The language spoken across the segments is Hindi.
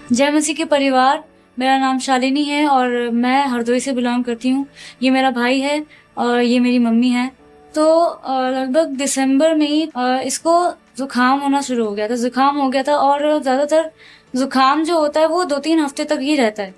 जय मसीह के परिवार। मेरा नाम शालिनी है और मैं हरदोई से बिलोंग करती हूँ। ये मेरा भाई है और ये मेरी मम्मी है। तो लगभग दिसंबर में ही इसको जुकाम होना शुरू हो गया था। जुकाम हो गया था और ज़्यादातर जुकाम जो होता है वो 2-3 हफ्ते तक ही रहता है,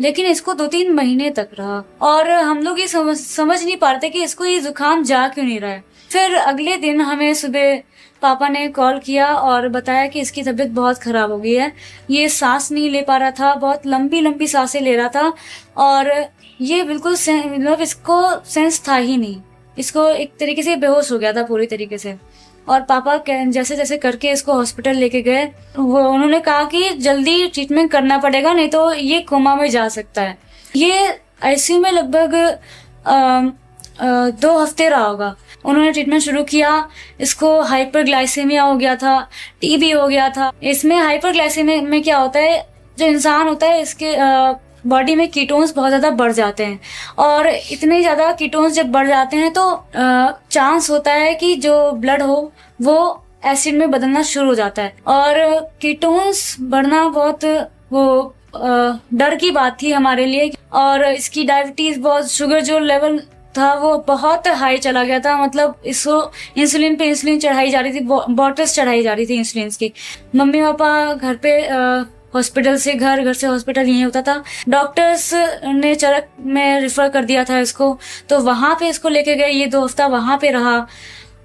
लेकिन इसको 2-3 महीने तक रहा और हम लोग ये समझ नहीं पा रहे थे कि इसको ये जुकाम जा क्यों नहीं रहा है। फिर अगले दिन हमें सुबह पापा ने कॉल किया और बताया कि इसकी तबीयत बहुत खराब हो गई है। ये सांस नहीं ले पा रहा था, बहुत लंबी लंबी सांसें ले रहा था और ये बिल्कुल मतलब इसको सेंस था ही नहीं। इसको एक तरीके से बेहोश हो गया था पूरी तरीके से। और पापा जैसे जैसे करके इसको हॉस्पिटल लेके गए, वो उन्होंने कहा कि जल्दी ट्रीटमेंट करना पड़ेगा, नहीं तो ये कोमा में जा सकता है। ये आईसीयू में लगभग 2 हफ्ते रहा होगा। उन्होंने ट्रीटमेंट शुरू किया। इसको हाइपरग्लाइसेमिया हो गया था, टीबी हो गया था। इसमें हाइपरग्लाइसेमिया में क्या होता है, जो इंसान होता है इसके बॉडी में कीटोन्स बहुत ज़्यादा बढ़ जाते हैं और इतने ज़्यादा कीटोन्स जब बढ़ जाते हैं तो चांस होता है कि जो ब्लड हो वो एसिड में बदलना शुरू हो जाता है। और कीटोन्स बढ़ना बहुत डर की बात थी हमारे लिए। और इसकी डायबिटीज बहुत, शुगर जो लेवल था वो बहुत हाई चला गया था। मतलब इसको इंसुलिन पे इंसुलिन चढ़ाई जा रही थी, बॉटल्स चढ़ाई जा रही थी इंसुलिन की। मम्मी पापा घर पे हॉस्पिटल से घर, घर से हॉस्पिटल यही होता था। डॉक्टर्स ने चरक में रेफर कर दिया था इसको, तो वहाँ पे इसको लेके गए। ये 2 हफ्ता वहाँ पे रहा।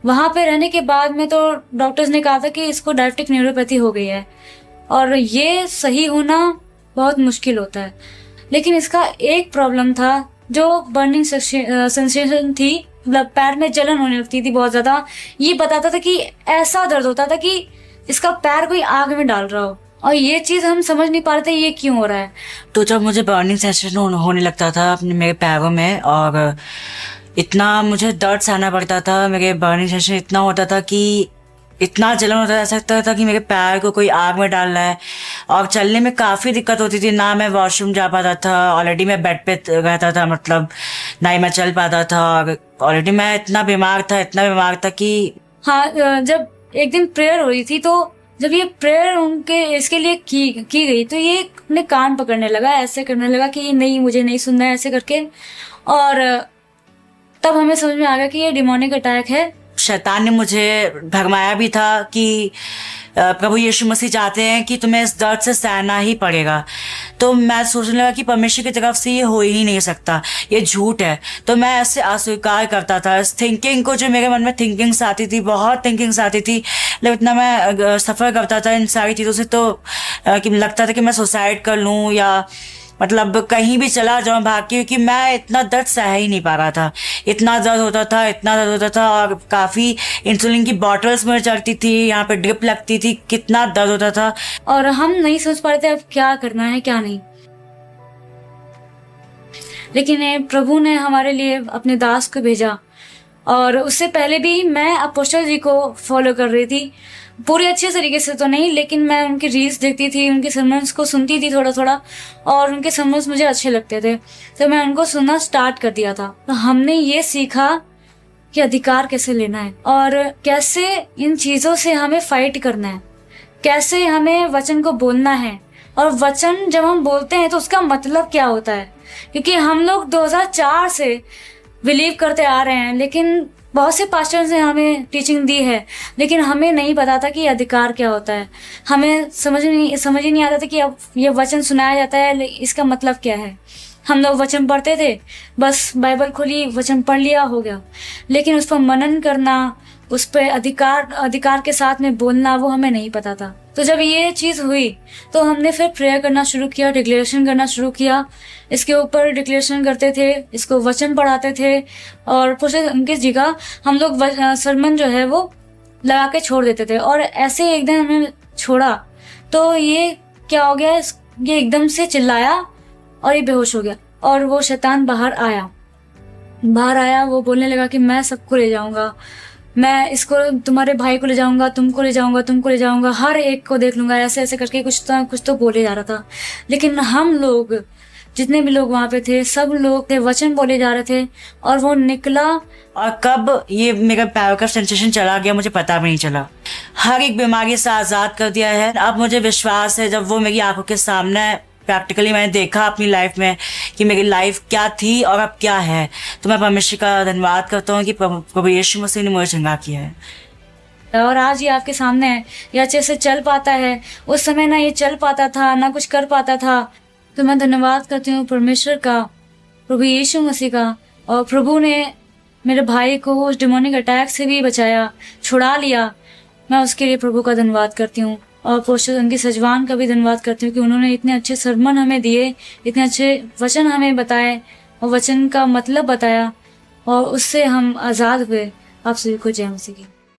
वहाँ पे रहने के बाद में तो डॉक्टर्स ने कहा था कि इसको डायबिटिक न्यूरोपैथी हो गई है और ये सही होना बहुत मुश्किल होता है। लेकिन इसका एक प्रॉब्लम था, जो बर्निंग सेंसेशन थी, मतलब पैर में जलन होने लगती थी बहुत ज्यादा। ये बताता था कि ऐसा दर्द होता था कि इसका पैर कोई आग में डाल रहा हो, और ये चीज हम समझ नहीं पा रहे थे ये क्यों हो रहा है। तो जब मुझे बर्निंग सेंसेशन होने लगता था अपने मेरे पैरों में और इतना मुझे दर्द सहना पड़ता था, मेरे बर्निंग सेंसेशन इतना होता था कि इतना जलन होता था, ऐसा लगता था कि मेरे पैर को कोई आग में डाल रहा है। और चलने में काफ़ी दिक्कत होती थी, ना मैं वॉशरूम जा पाता था। ऑलरेडी मैं बेड पे रहता था, मतलब ना ही मैं चल पाता था। और ऑलरेडी मैं इतना बीमार था कि हाँ, जब एक दिन प्रेयर हो रही थी तो जब ये प्रेयर उनके इसके लिए की गई तो ये अपने कान पकड़ने लगा, ऐसे करने लगा कि नहीं मुझे नहीं सुनना है, ऐसे करके। और तब हमें समझ में आ गया कि ये डिमोनिक अटैक है। शैतान ने मुझे भरमाया भी था कि प्रभु यीशु मसीह चाहते हैं कि तुम्हें इस दर्द से सहना ही पड़ेगा। तो मैं सोचने लगा कि परमेश्वर की तरफ से ये हो ही नहीं सकता, ये झूठ है। तो मैं ऐसे अस्वीकार करता था इस थिंकिंग को, जो मेरे मन में थिंकिंग्स आती थी, बहुत थिंकिंग्स आती थी। लेकिन इतना मैं सफ़र करता था इन सारी चीज़ों से, तो कि लगता था कि मैं सुसाइड कर लूँ या मतलब कहीं भी चला जाऊँ भाग के, क्योंकि मैं इतना दर्द सह ही नहीं पा रहा था। इतना दर्द होता था और काफ़ी इंसुलिन की बॉटल्स में चढ़ती थी, यहाँ पे ड्रिप लगती थी, कितना दर्द होता था। और हम नहीं सोच पा रहे थे अब क्या करना है क्या नहीं। लेकिन प्रभु ने हमारे लिए अपने दास को भेजा। और उससे पहले भी मैं अपोस्टल जी को फॉलो कर रही थी, पूरी अच्छे तरीके से तो नहीं, लेकिन मैं उनकी रील्स देखती थी, उनके सर्मन्स को सुनती थी थोड़ा थोड़ा, और उनके सर्मन्स मुझे अच्छे लगते थे तो मैं उनको सुनना स्टार्ट कर दिया था। तो हमने ये सीखा कि अधिकार कैसे लेना है और कैसे इन चीज़ों से हमें फाइट करना है, कैसे हमें वचन को बोलना है। और वचन जब हम बोलते हैं तो उसका मतलब क्या होता है, क्योंकि हम लोग 2004 से बिलीव करते आ रहे हैं, लेकिन बहुत से पास्टर्स ने हमें टीचिंग दी है, लेकिन हमें नहीं पता था कि अधिकार क्या होता है। हमें समझ ही नहीं आता था कि अब ये वचन सुनाया जाता है, इसका मतलब क्या है। हम लोग वचन पढ़ते थे, बस बाइबल खोली, वचन पढ़ लिया, हो गया। लेकिन उस पर मनन करना, उस पर अधिकार के साथ में बोलना, वो हमें नहीं पता था। तो जब ये चीज़ हुई तो हमने फिर प्रेयर करना शुरू किया, डिक्लेरेशन करना शुरू किया। इसके ऊपर डिक्लेरेशन करते थे, इसको वचन पढ़ाते थे। और प्रोफेसर अंकित जी का हम लोग सरमन जो है वो लगा के छोड़ देते थे। और ऐसे एक दिन हमने छोड़ा तो ये क्या हो गया, ये एकदम से चिल्लाया और ये बेहोश हो गया। और वो शैतान बाहर आया, वो बोलने लगा कि मैं सबको ले जाऊंगा, मैं इसको, तुम्हारे भाई को ले जाऊंगा, तुमको ले जाऊंगा, हर एक को देख लूंगा, ऐसे ऐसे करके कुछ तो बोले जा रहा था। लेकिन हम लोग, जितने भी लोग वहाँ पे थे, सब लोग थे, वचन बोले जा रहे थे और वो निकला। और कब ये मेरा पैर का सेंसेशन चला गया मुझे पता भी नहीं चला। हर एक बीमारी से आज़ाद कर दिया है। अब मुझे विश्वास है, जब वो मेरी आंखों के सामने प्रैक्टिकली मैंने देखा अपनी लाइफ में कि मेरी लाइफ क्या थी और अब क्या है, तो मैं परमेश्वर का धन्यवाद करता हूँ कि प्रभु यीशु मसीह ने मुझे चंगा किया है। और आज ये आपके सामने है, ये अच्छे से चल पाता है। उस समय ना ये चल पाता था, ना कुछ कर पाता था। तो मैं धन्यवाद करती हूँ परमेश्वर का, प्रभु यीशु मसीह का। और प्रभु ने मेरे भाई को उस डिमोनिक अटैक से भी बचाया, छुड़ा लिया। मैं उसके लिए प्रभु का धन्यवाद करती हूँ। और पोस्टर उनकी सजवान का भी धन्यवाद करती हूँ कि उन्होंने इतने अच्छे सरमन हमें दिए, इतने अच्छे वचन हमें बताए और वचन का मतलब बताया, और उससे हम आज़ाद हुए। आप सभी को जय मसीह की।